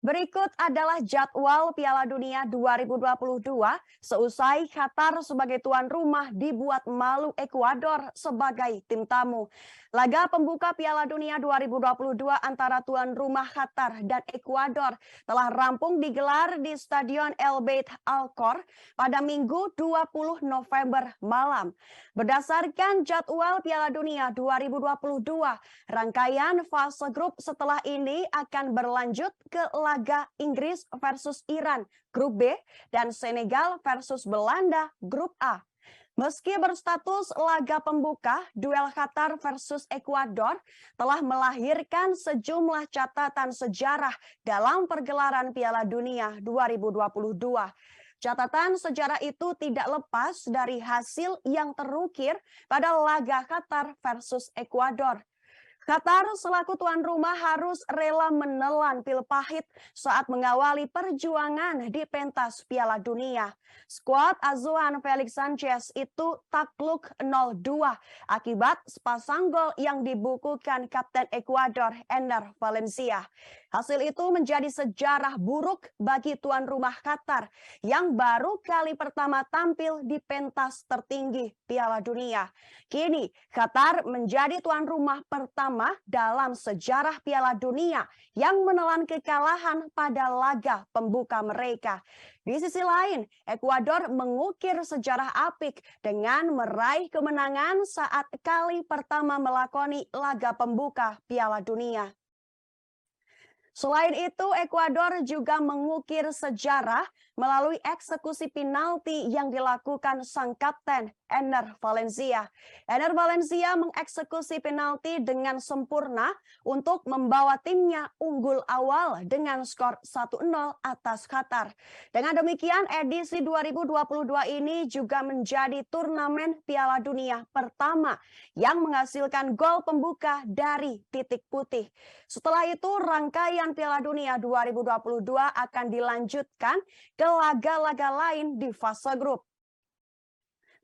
Berikut adalah jadwal Piala Dunia 2022 seusai Qatar sebagai tuan rumah dibuat malu Ekuador sebagai tim tamu. Laga pembuka Piala Dunia 2022 antara tuan rumah Qatar dan Ekuador telah rampung digelar di Stadion El Beit Al Khor pada Minggu 20 November malam. Berdasarkan jadwal Piala Dunia 2022, rangkaian fase grup setelah ini akan berlanjut ke laga Inggris versus Iran, grup B, dan Senegal versus Belanda, grup A. Meski berstatus laga pembuka, duel Qatar versus Ekuador telah melahirkan sejumlah catatan sejarah dalam pergelaran Piala Dunia 2022. Catatan sejarah itu tidak lepas dari hasil yang terukir pada laga Qatar versus Ekuador. Qatar selaku tuan rumah harus rela menelan pil pahit saat mengawali perjuangan di pentas Piala Dunia. Skuad asuhan Felix Sanchez itu takluk 0-2 akibat sepasang gol yang dibukukan Kapten Ekuador Enner Valencia. Hasil itu menjadi sejarah buruk bagi tuan rumah Qatar yang baru kali pertama tampil di pentas tertinggi Piala Dunia. Kini Qatar menjadi tuan rumah pertama dalam sejarah Piala Dunia yang menelan kekalahan pada laga pembuka mereka. Di sisi lain, Ekuador mengukir sejarah apik dengan meraih kemenangan saat kali pertama melakoni laga pembuka Piala Dunia. Selain itu, Ekuador juga mengukir sejarah melalui eksekusi penalti yang dilakukan sang kapten Enner Valencia. Enner Valencia mengeksekusi penalti dengan sempurna untuk membawa timnya unggul awal dengan skor 1-0 atas Qatar. Dengan demikian, edisi 2022 ini juga menjadi turnamen Piala Dunia pertama yang menghasilkan gol pembuka dari titik putih. Setelah itu, rangkaian Piala Dunia 2022 akan dilanjutkan ke laga-laga lain di fase grup.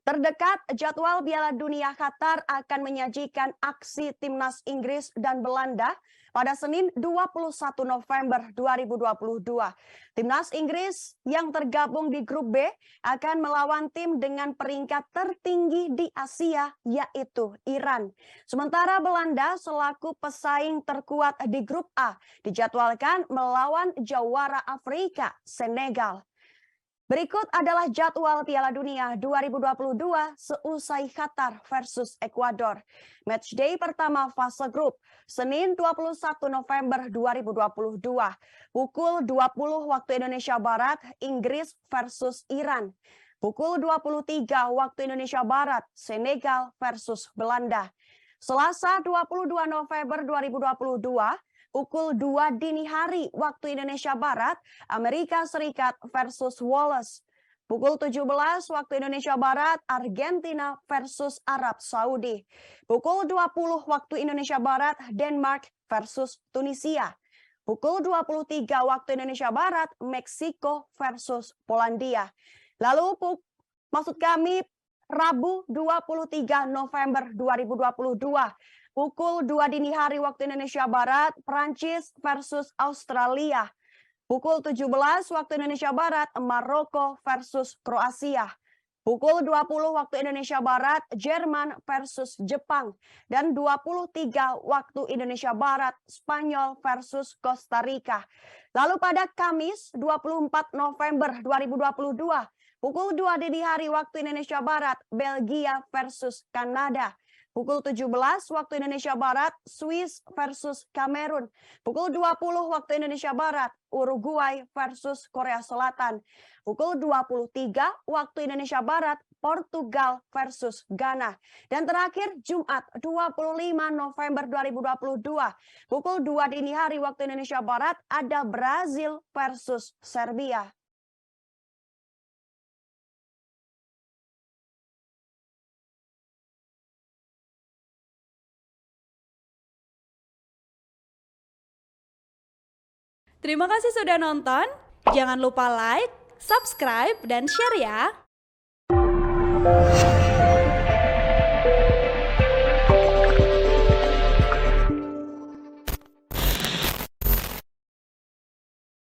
Terdekat, jadwal Piala Dunia Qatar akan menyajikan aksi timnas Inggris dan Belanda pada Senin 21 November 2022. Timnas Inggris yang tergabung di grup B akan melawan tim dengan peringkat tertinggi di Asia, yaitu Iran. Sementara Belanda selaku pesaing terkuat di grup A dijadwalkan melawan jawara Afrika, Senegal. Berikut adalah jadwal Piala Dunia 2022 seusai Qatar versus Ekuador. Matchday pertama fase grup, Senin 21 November 2022. Pukul 20 waktu Indonesia Barat, Inggris versus Iran. Pukul 23 waktu Indonesia Barat, Senegal versus Belanda. Selasa 22 November 2022. Pukul 2 dini hari waktu Indonesia Barat, Amerika Serikat versus Wales. Pukul 17 waktu Indonesia Barat, Argentina versus Arab Saudi. Pukul 20 waktu Indonesia Barat, Denmark versus Tunisia. Pukul 23 waktu Indonesia Barat, Meksiko versus Polandia. Lalu Rabu 23 November 2022. Pukul 2 dini hari waktu Indonesia Barat, Prancis versus Australia. Pukul 17 waktu Indonesia Barat, Maroko versus Kroasia. Pukul 20 waktu Indonesia Barat, Jerman versus Jepang. Dan 23 waktu Indonesia Barat, Spanyol versus Costa Rica. Lalu pada Kamis 24 November 2022, pukul 2 dini hari waktu Indonesia Barat, Belgia versus Kanada. Pukul 17 waktu Indonesia Barat, Swiss versus Kamerun. Pukul 20 waktu Indonesia Barat, Uruguay versus Korea Selatan. Pukul 23 waktu Indonesia Barat, Portugal versus Ghana. Dan terakhir Jumat 25 November 2022. Pukul 2 dini hari waktu Indonesia Barat ada Brazil versus Serbia. Terima kasih sudah nonton. Jangan lupa like, subscribe, dan share ya.